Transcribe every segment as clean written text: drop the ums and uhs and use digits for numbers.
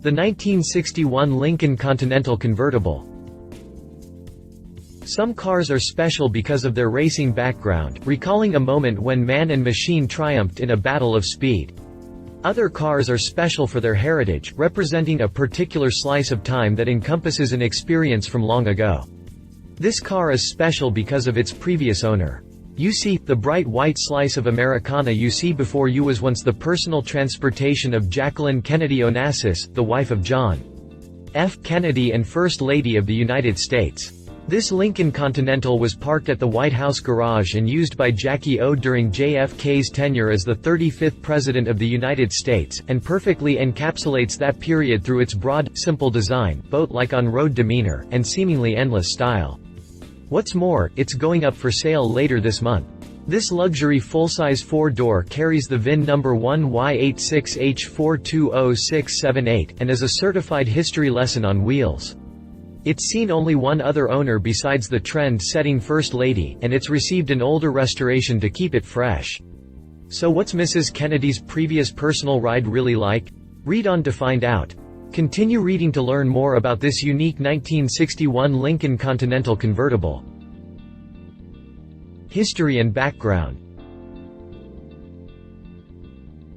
The 1961 Lincoln Continental Convertible. Some cars are special because of their racing background, recalling a moment when man and machine triumphed in a battle of speed. Other cars are special for their heritage, representing a particular slice of time that encompasses an experience from long ago. This car is special because of its previous owner. You see, the bright white slice of Americana you see before you was once the personal transportation of Jacqueline Kennedy Onassis, the wife of John F. Kennedy and First Lady of the United States. This Lincoln Continental was parked at the White House garage and used by Jackie O during JFK's tenure as the 35th President of the United States, and perfectly encapsulates that period through its broad, simple design, boat-like on-road demeanor, and seemingly endless style. What's more, it's going up for sale later this month. This luxury full-size four-door carries the VIN number 1Y86H4200678, and is a certified history lesson on wheels. It's seen only one other owner besides the trend-setting First Lady, and it's received an older restoration to keep it fresh. So what's Mrs. Kennedy's previous personal ride really like? Read on to find out. Continue reading to learn more about this unique 1961 Lincoln Continental Convertible. History and background.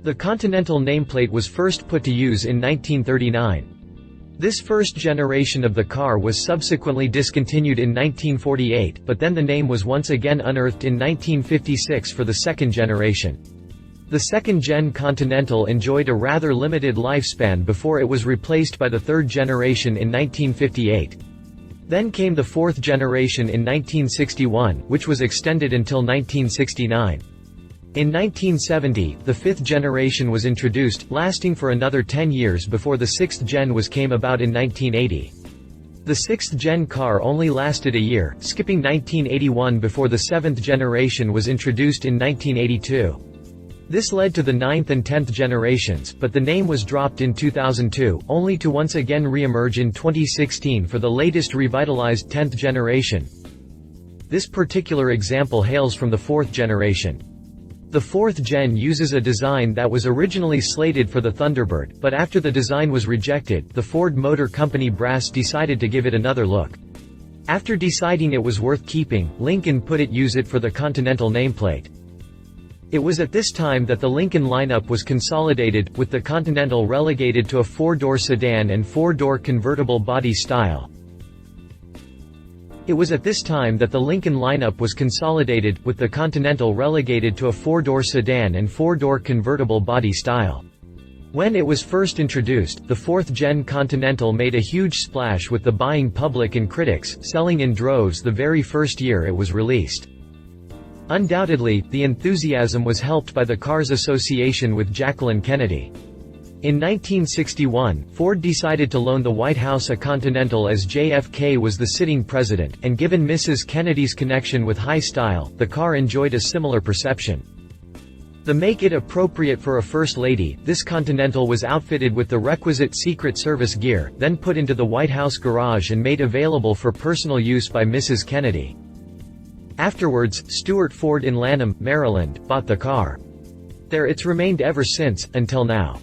The Continental nameplate was first put to use in 1939. This first generation of the car was subsequently discontinued in 1948, but then the name was once again unearthed in 1956 for the second generation. The second-gen Continental enjoyed a rather limited lifespan before it was replaced by the third generation in 1958. Then came the fourth generation in 1961, which was extended until 1969. In 1970, the fifth generation was introduced, lasting for another 10 years before the sixth gen came about in 1980. The sixth gen car only lasted a year, skipping 1981 before the seventh generation was introduced in 1982. This led to the 9th and 10th generations, but the name was dropped in 2002, only to once again re-emerge in 2016 for the latest revitalized 10th generation. This particular example hails from the 4th generation. The 4th gen uses a design that was originally slated for the Thunderbird, but after the design was rejected, the Ford Motor Company brass decided to give it another look. After deciding it was worth keeping, Lincoln use it for the Continental nameplate. It was at this time that the Lincoln lineup was consolidated, with the Continental relegated to a four-door sedan and four-door convertible body style. It was at this time that the Lincoln lineup was consolidated, with the Continental relegated to a four-door sedan and four-door convertible body style. When it was first introduced, the fourth-gen Continental made a huge splash with the buying public and critics, selling in droves the very first year it was released. Undoubtedly, the enthusiasm was helped by the car's association with Jacqueline Kennedy. In 1961, Ford decided to loan the White House a Continental as JFK was the sitting president, and given Mrs. Kennedy's connection with high style, the car enjoyed a similar perception. To make it appropriate for a First Lady, this Continental was outfitted with the requisite Secret Service gear, then put into the White House garage and made available for personal use by Mrs. Kennedy. Afterwards, Stuart Ford in Lanham, Maryland, bought the car. There it's remained ever since, until now.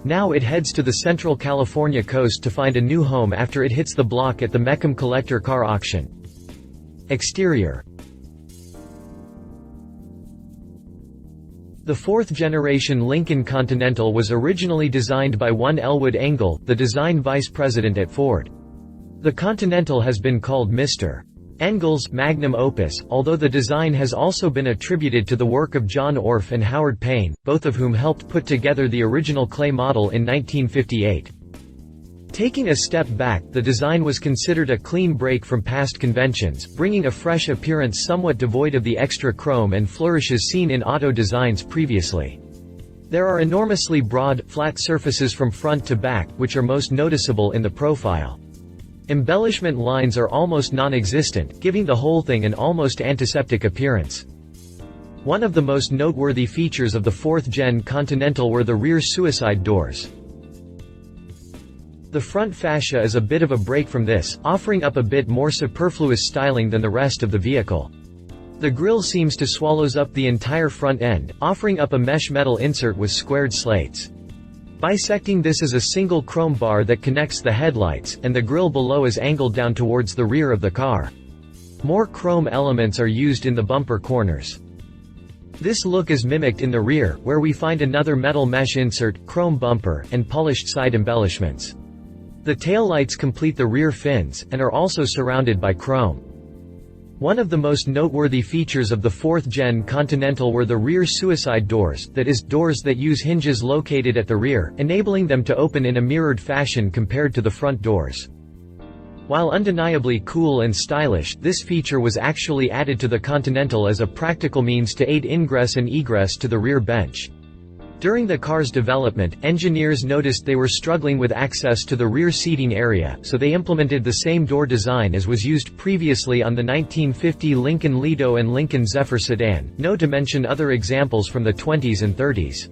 Now it heads to the Central California coast to find a new home after it hits the block at the Mecum Collector Car Auction. Exterior. The fourth-generation Lincoln Continental was originally designed by one Elwood Engel, the design vice president at Ford. The Continental has been called Mr. Engel's magnum opus, although the design has also been attributed to the work of John Orff and Howard Payne, both of whom helped put together the original clay model in 1958. Taking a step back, the design was considered a clean break from past conventions, bringing a fresh appearance somewhat devoid of the extra chrome and flourishes seen in auto designs previously. There are enormously broad, flat surfaces from front to back, which are most noticeable in the profile. Embellishment lines are almost non-existent, giving the whole thing an almost antiseptic appearance. One of the most noteworthy features of the fourth-gen Continental were the rear suicide doors. The front fascia is a bit of a break from this, offering up a bit more superfluous styling than the rest of the vehicle. The grille seems to swallows up the entire front end, offering up a mesh metal insert with squared slates. Bisecting this is a single chrome bar that connects the headlights, and the grille below is angled down towards the rear of the car. More chrome elements are used in the bumper corners. This look is mimicked in the rear, where we find another metal mesh insert, chrome bumper, and polished side embellishments. The taillights complete the rear fins, and are also surrounded by chrome. One of the most noteworthy features of the 4th Gen Continental were the rear suicide doors, that is, doors that use hinges located at the rear, enabling them to open in a mirrored fashion compared to the front doors. While undeniably cool and stylish, this feature was actually added to the Continental as a practical means to aid ingress and egress to the rear bench. During the car's development, engineers noticed they were struggling with access to the rear seating area, so they implemented the same door design as was used previously on the 1950 Lincoln Lido and Lincoln Zephyr sedan, no to mention other examples from the 20s and 30s.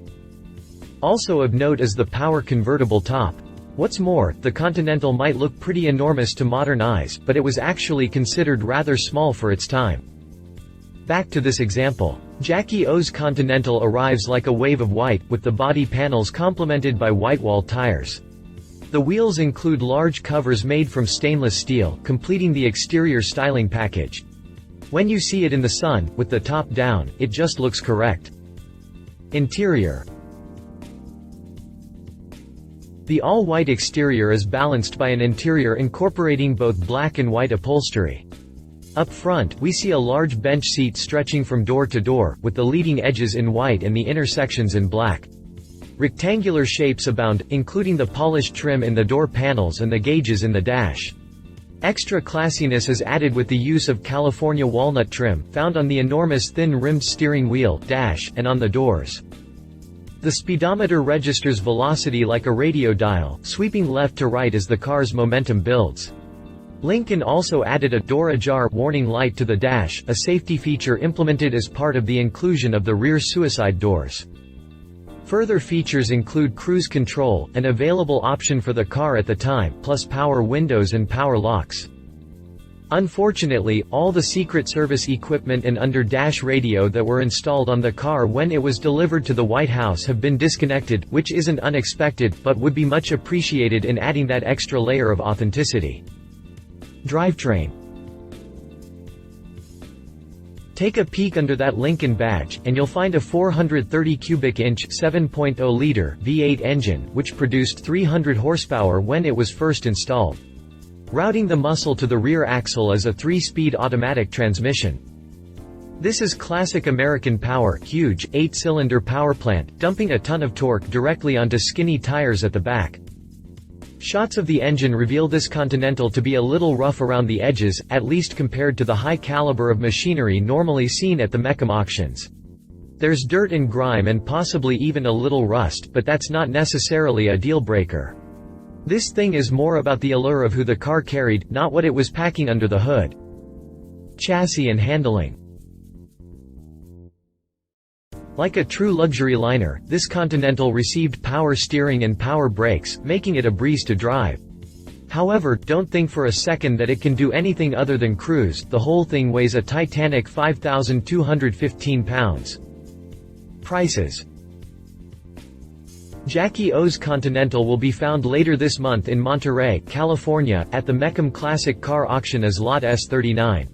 Also of note is the power convertible top. What's more, the Continental might look pretty enormous to modern eyes, but it was actually considered rather small for its time. Back to this example. Jackie O's Continental arrives like a wave of white, with the body panels complemented by whitewall tires. The wheels include large covers made from stainless steel, completing the exterior styling package. When you see it in the sun, with the top down, it just looks correct. Interior. The all-white exterior is balanced by an interior incorporating both black and white upholstery. Up front, we see a large bench seat stretching from door to door, with the leading edges in white and the intersections in black. Rectangular shapes abound, including the polished trim in the door panels and the gauges in the dash. Extra classiness is added with the use of California walnut trim, found on the enormous thin-rimmed steering wheel, dash, and on the doors. The speedometer registers velocity like a radio dial, sweeping left to right as the car's momentum builds. Lincoln also added a door ajar warning light to the dash, a safety feature implemented as part of the inclusion of the rear suicide doors. Further features include cruise control, an available option for the car at the time, plus power windows and power locks. Unfortunately, all the Secret Service equipment and under-dash radio that were installed on the car when it was delivered to the White House have been disconnected, which isn't unexpected, but would be much appreciated in adding that extra layer of authenticity. Drivetrain. Take a peek under that Lincoln badge, and you'll find a 430 cubic inch 7.0-liter V8 engine, which produced 300 horsepower when it was first installed. Routing the muscle to the rear axle is a 3-speed automatic transmission. This is classic American power, huge, 8-cylinder power plant, dumping a ton of torque directly onto skinny tires at the back. Shots of the engine reveal this Continental to be a little rough around the edges, at least compared to the high caliber of machinery normally seen at the Mecum auctions. There's dirt and grime and possibly even a little rust, but that's not necessarily a deal-breaker. This thing is more about the allure of who the car carried, not what it was packing under the hood. Chassis and handling. Like a true luxury liner, this Continental received power steering and power brakes, making it a breeze to drive. However, don't think for a second that it can do anything other than cruise. The whole thing weighs a titanic 5,215 pounds. Prices. Jackie O's Continental will be found later this month in Monterey, California, at the Mecum Classic Car Auction as Lot S39.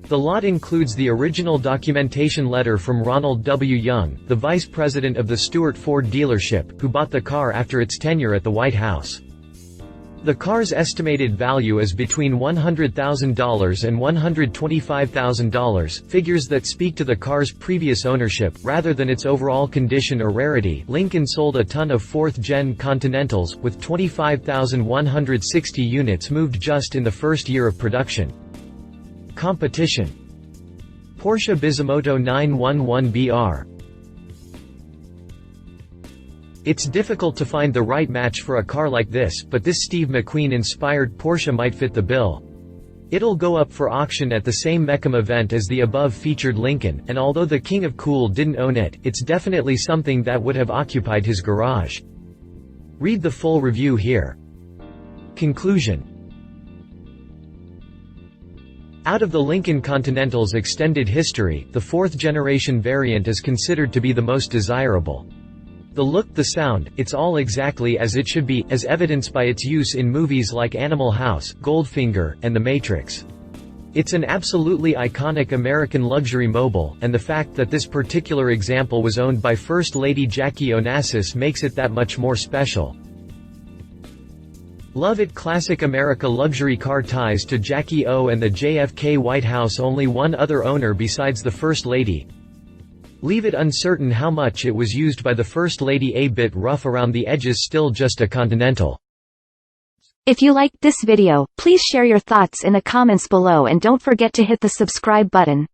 The lot includes the original documentation letter from Ronald W. Young, the vice president of the Stewart Ford dealership, who bought the car after its tenure at the White House. The car's estimated value is between $100,000 and $125,000, figures that speak to the car's previous ownership, rather than its overall condition or rarity. Lincoln sold a ton of 4th Gen Continentals, with 25,160 units moved just in the first year of production. Competition. Porsche Bisimoto 911BR. It's difficult to find the right match for a car like this, but this Steve McQueen-inspired Porsche might fit the bill. It'll go up for auction at the same Mecum event as the above-featured Lincoln, and although the King of Cool didn't own it, it's definitely something that would have occupied his garage. Read the full review here. Conclusion. Out of the Lincoln Continental's extended history, the 4th-generation variant is considered to be the most desirable. The look, the sound, it's all exactly as it should be, as evidenced by its use in movies like Animal House, Goldfinger, and The Matrix. It's an absolutely iconic American luxury mobile, and the fact that this particular example was owned by First Lady Jackie Onassis makes it that much more special. Love it. Classic America luxury car ties to Jackie O and the JFK White House. Only one other owner besides the First Lady. Leave it uncertain how much it was used by the First Lady. A bit rough around the edges, still just a Continental. If you liked this video, please share your thoughts in the comments below and don't forget to hit the subscribe button.